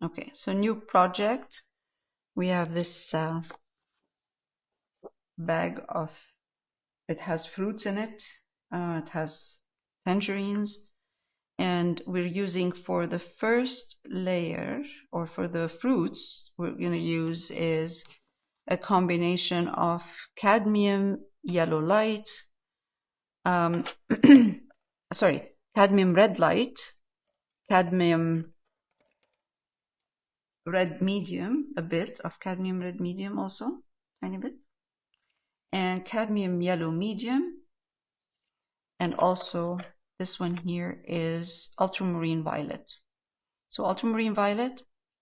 Okay, so new project. We have this bag of, it has fruits in it. It has tangerines. And we're using for the first layer, or for the fruits, we're going to use is a combination of cadmium yellow light, sorry, cadmium red light, cadmium red medium, a bit of cadmium red medium also, tiny bit, and cadmium yellow medium, and also this one here is ultramarine violet. So ultramarine violet,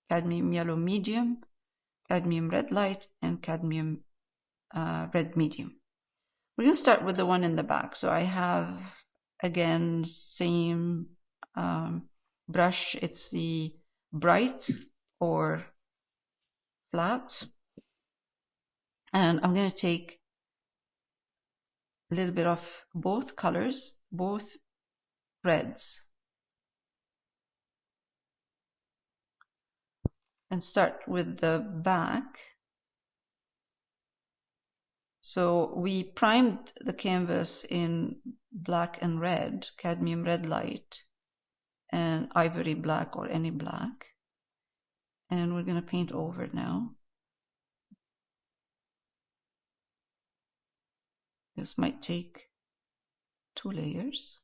cadmium yellow medium, cadmium red light, and cadmium red medium. We're going to start with the one in the back. So I have, again, same brush. It's the bright or flat. And I'm going to take a little bit of both colors, both reds, and start with the back. So we primed the canvas in black and red, cadmium red light, and ivory black or any black. And we're going to paint over now. This might take 2 layers.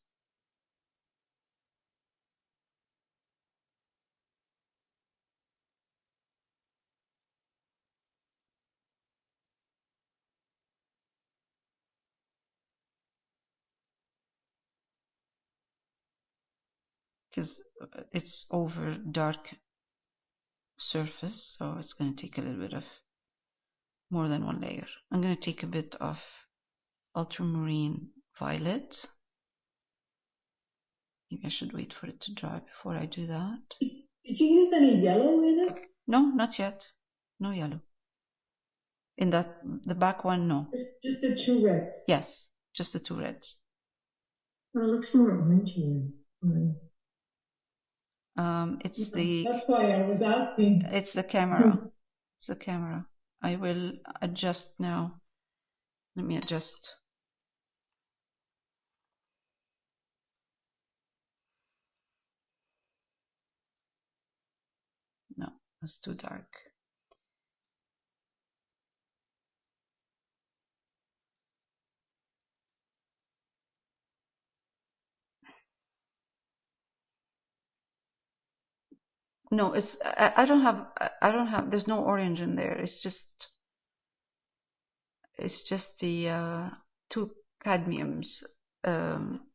Because it's over dark surface, so it's going to take a little bit of more than 1 layer. I'm going to take a bit of ultramarine violet. Maybe I should wait for it to dry before I do that. Did you use any yellow in it? No, not yet. No yellow. In that, the back one, no. Just the 2 reds? Yes, just the 2 reds. Well, it looks more orangey. It's the... That's why I was asking. It's the camera. It's the camera. I will adjust now. Let me adjust. No, it's too dark. No, it's I don't have there's no orange in there. It's just the 2 cadmiums,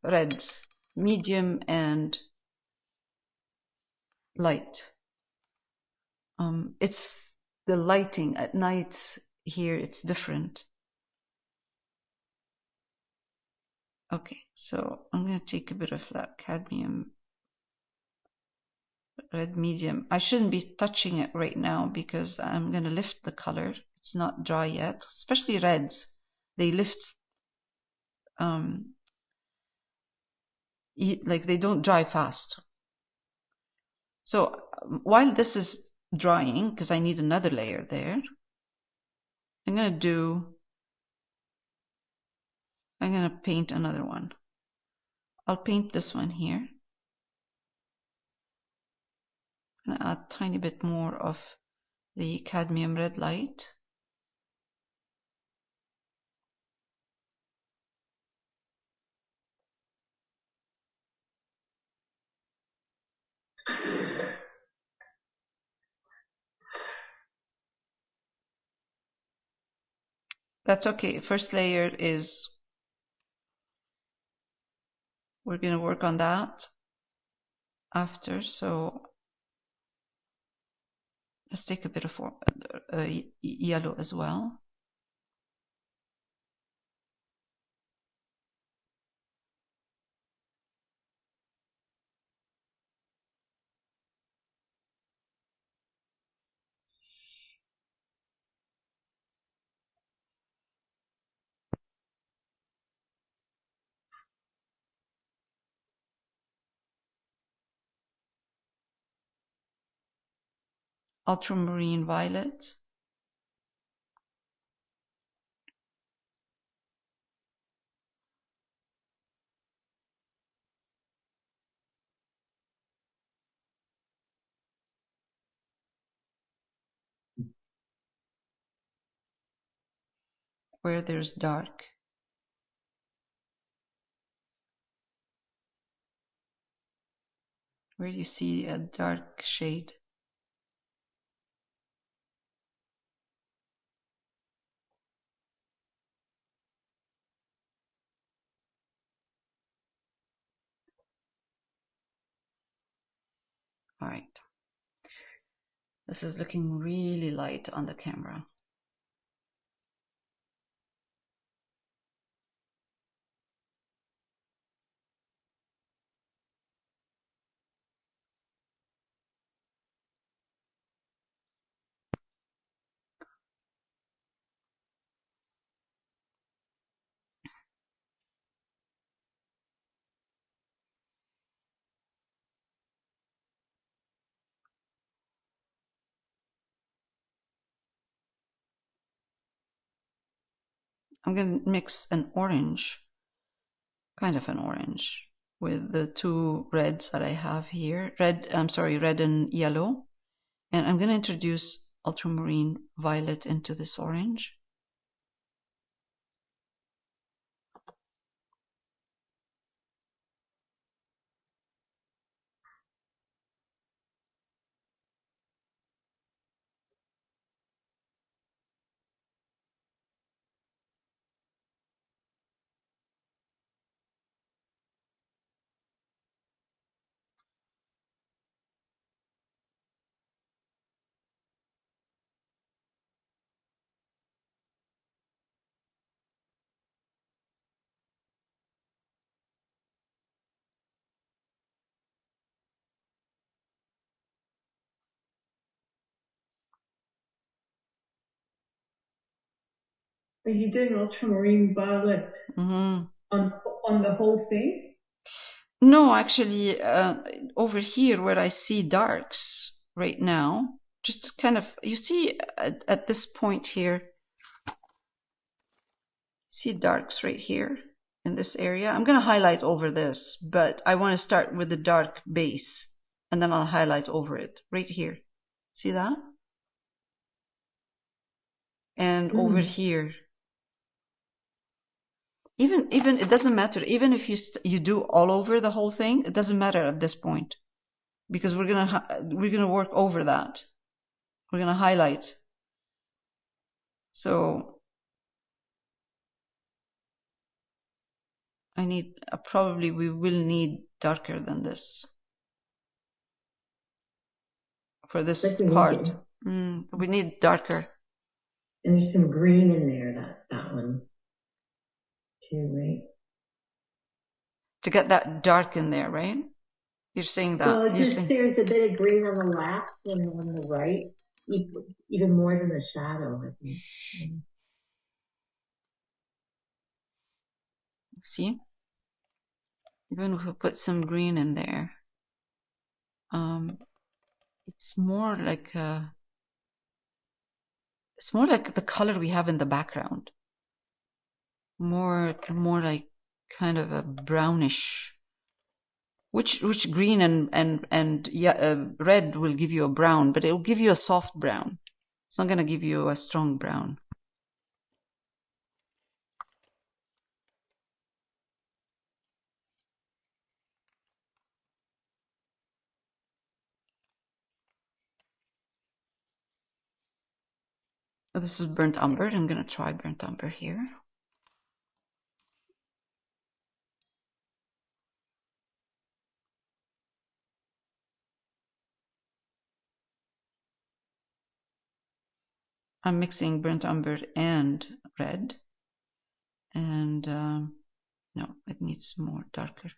reds, medium and light. It's the lighting at night here, it's different. Okay, so I'm going to take a bit of that cadmium red medium. I shouldn't be touching it right now because I'm going to lift the color. It's not dry yet, especially reds. They lift, like they don't dry fast. So while this is drying, because I need another layer there, I'm going to paint another one. I'll paint this one here. I'm going to add a tiny bit more of the cadmium red light. That's okay. First layer is, we're going to work on that after. So let's take a bit of yellow as well. Ultramarine Violet. Where there's dark. Where you see a dark shade. All right. This is looking really light on the camera. I'm going to mix an orange, kind of an orange, with the two reds that I have here. Red and yellow. And I'm going to introduce ultramarine violet into this orange. Are you doing ultramarine violet on the whole thing? No, actually, over here where I see darks right now, just kind of, you see at this point here, see darks right here in this area. I'm going to highlight over this, but I want to start with the dark base and then I'll highlight over it right here. See that? And over here. Even it doesn't matter. Even if you do all over the whole thing, it doesn't matter at this point, because we're gonna work over that. We're gonna highlight. So I need probably we will need darker than this for this part. We need darker. And there's some green in there. That one too, right? To get that dark in there, right? You're saying that. Well, there's a bit of green on the left and on the right, even more than the shadow, I think. See? Even if we put some green in there, it's more like the color we have in the background. More like kind of a brownish. Which green and red will give you a brown, but it will give you a soft brown. It's not going to give you a strong brown. This is burnt umber. I'm going to try burnt umber here. I'm mixing burnt umber and red. And no, it needs more darker.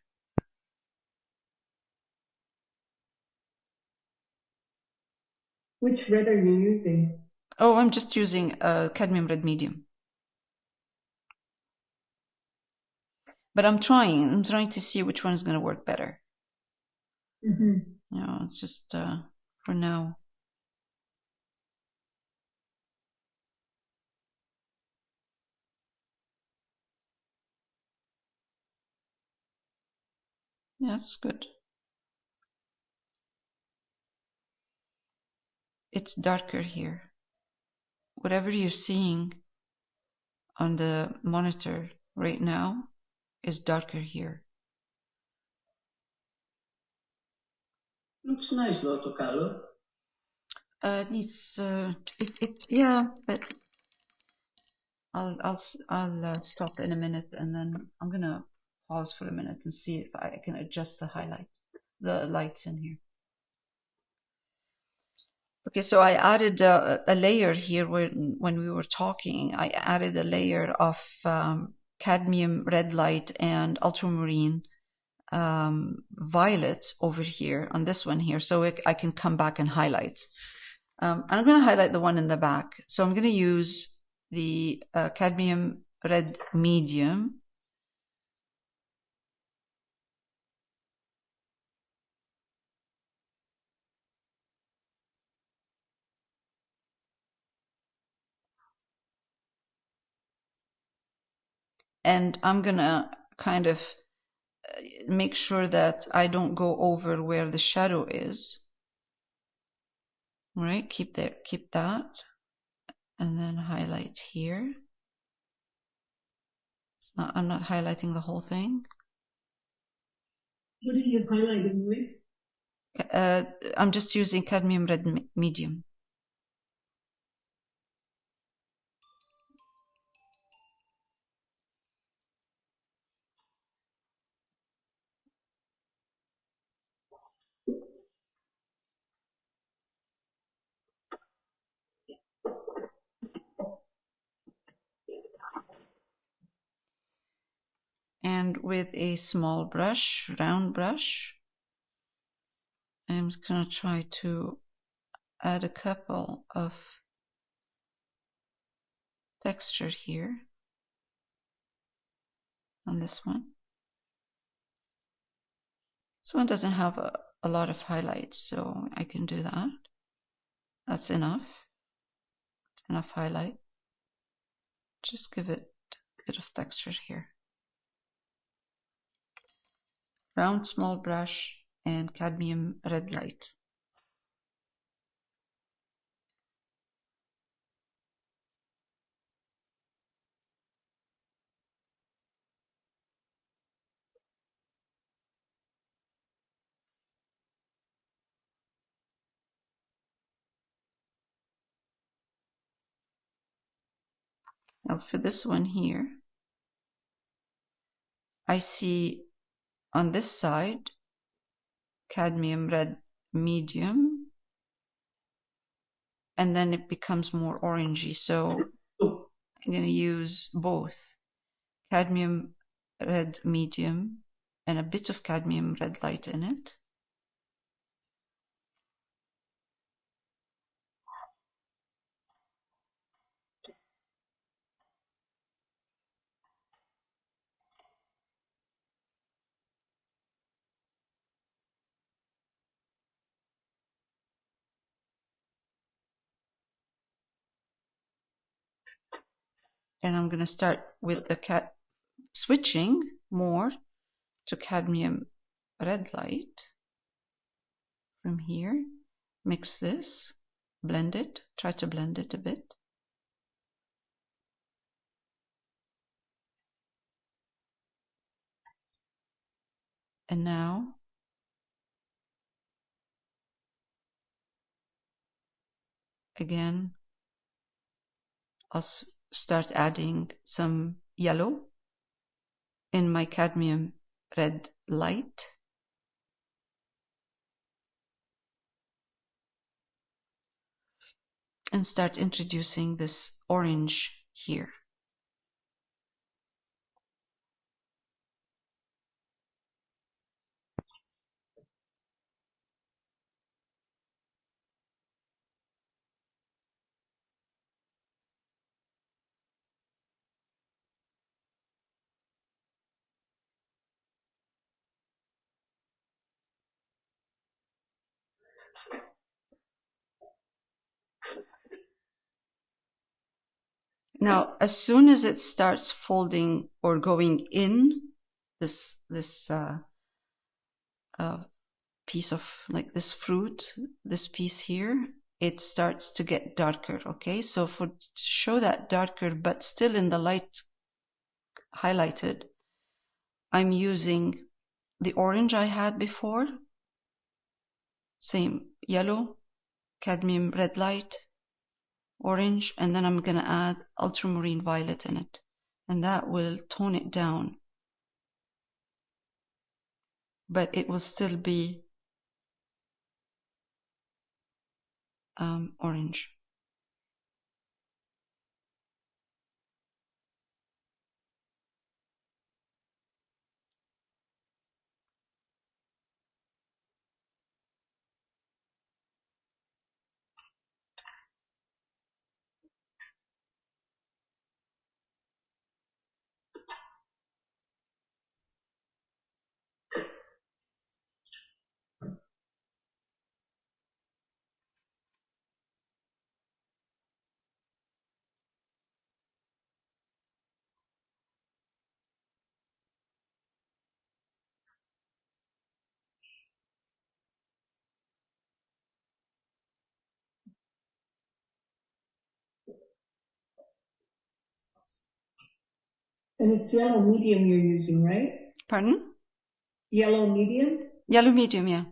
Which red are you using? Oh, I'm just using Cadmium Red Medium. But I'm trying to see which one is going to work better. You know, it's just for now. That's good. It's darker here. Whatever you're seeing on the monitor right now is darker here. Looks nice though, to color. It needs, yeah, but I'll stop in a minute, and then I'm gonna pause for a minute and see if I can adjust the lights in here. Okay, so I added a layer here when we were talking. I added a layer of Cadmium Red Light and Ultramarine Violet over here on this one here, so I can come back and highlight. I'm going to highlight the one in the back. So I'm going to use the Cadmium Red Medium. And I'm going to kind of make sure that I don't go over where the shadow is. All right, keep that. And then highlight here. I'm not highlighting the whole thing. What are you highlighting with? I'm just using Cadmium Red Medium. And with a small brush, round brush, I'm going to try to add a couple of texture here on this one. This one doesn't have a lot of highlights, so I can do that. That's enough. That's enough highlight. Just give it a bit of texture here. Round small brush and Cadmium Red Light. Now for this one here, I see on this side Cadmium Red Medium, and then it becomes more orangey. So I'm going to use both Cadmium Red Medium and a bit of Cadmium Red Light in it. And I'm going to start with the switching more to Cadmium Red Light from here. Mix this, blend it, try to blend it a bit. And now again, I'll start adding some yellow in my Cadmium Red Light. And start introducing this orange here. Now, as soon as it starts folding or going in, this piece of like this fruit, this piece here, it starts to get darker. Okay, so to show that darker but still in the light highlighted, I'm using the orange I had before, same yellow, cadmium red light, orange, and then I'm going to add ultramarine violet in it, and that will tone it down, but it will still be orange. And it's yellow medium you're using, right? Pardon? Yellow medium? Yellow medium, yeah.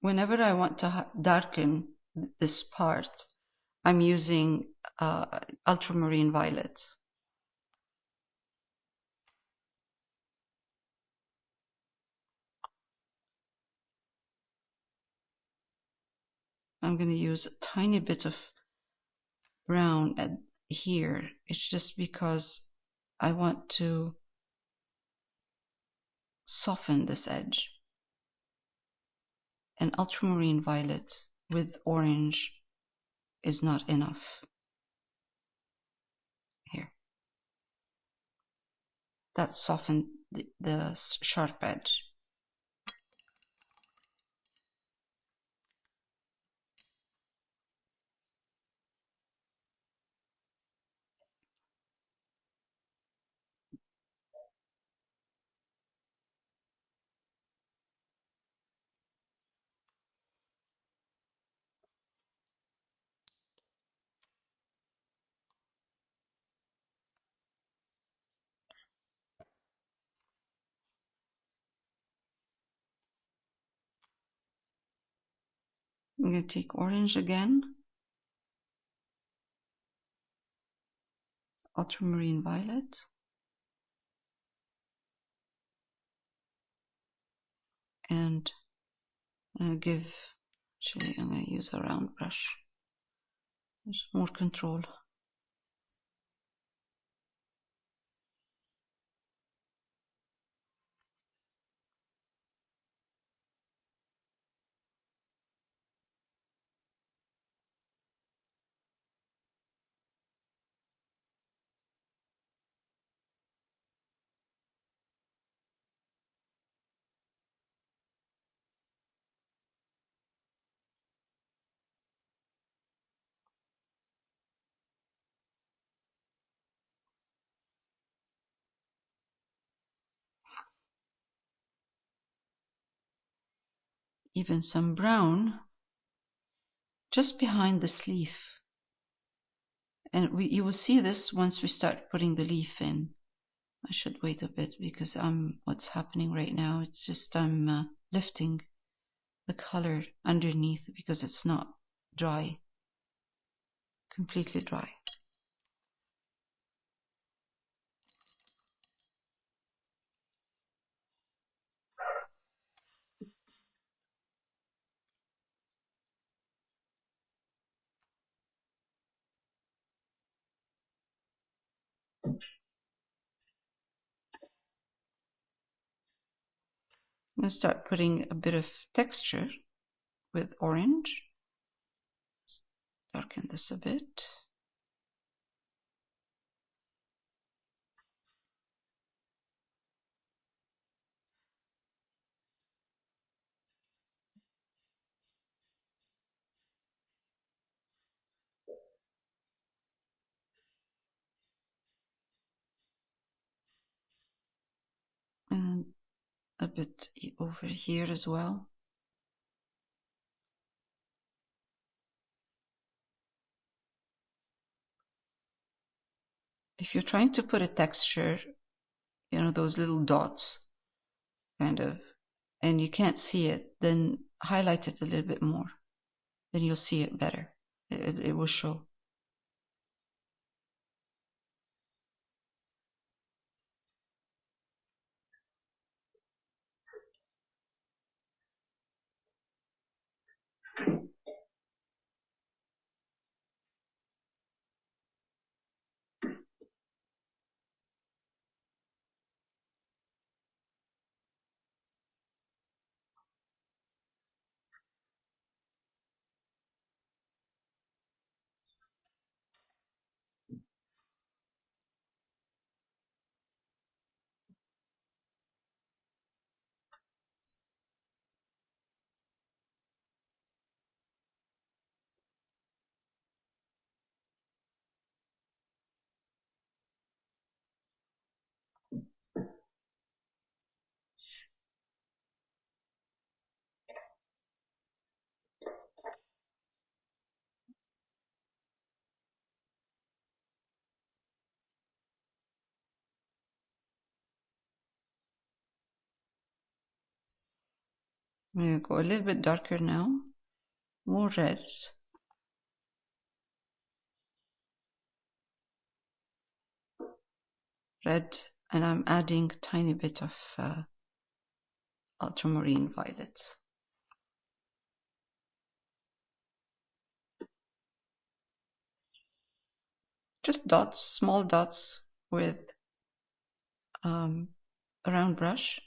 Whenever I want to darken this part, I'm using ultramarine violet. I'm going to use a tiny bit of brown here. It's just because I want to soften this edge. And ultramarine violet with orange is not enough. Here. That softened the sharp edge. I'm going to take orange again, ultramarine violet, and I'm going to use a round brush. There's more control. Even some brown just behind this leaf. And you will see this once we start putting the leaf in. I should wait a bit because what's happening right now, it's just I'm lifting the color underneath because it's not dry, completely dry. I'm going to start putting a bit of texture with orange. Darken this a bit. And a bit over here as well. If you're trying to put a texture, you know, those little dots, kind of, and you can't see it, then highlight it a little bit more. Then you'll see it better. It will show. I'm going to go a little bit darker now. More reds. Red, and I'm adding a tiny bit of Ultramarine Violet. Just dots, small dots with a round brush.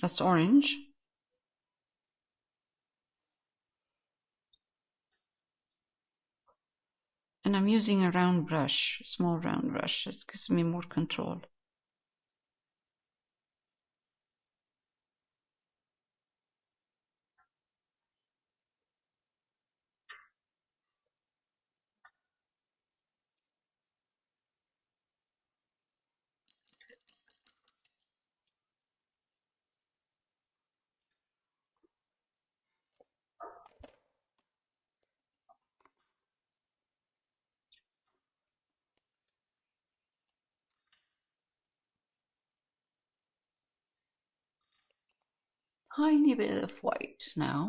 That's orange. And I'm using a round brush, a small round brush. It gives me more control. tiny bit of white now.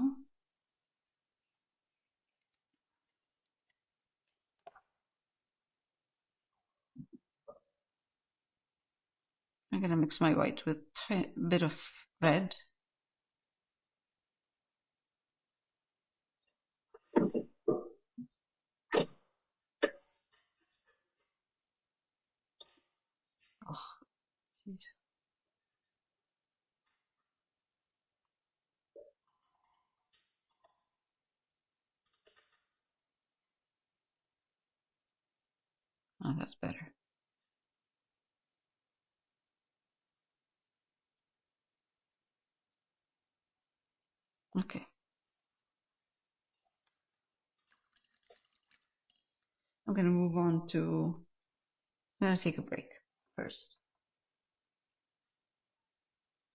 I'm going to mix my white with a bit of red. Oh, jeez. Oh, that's better. Okay. I'm going to move on to, I'm going to take a break first.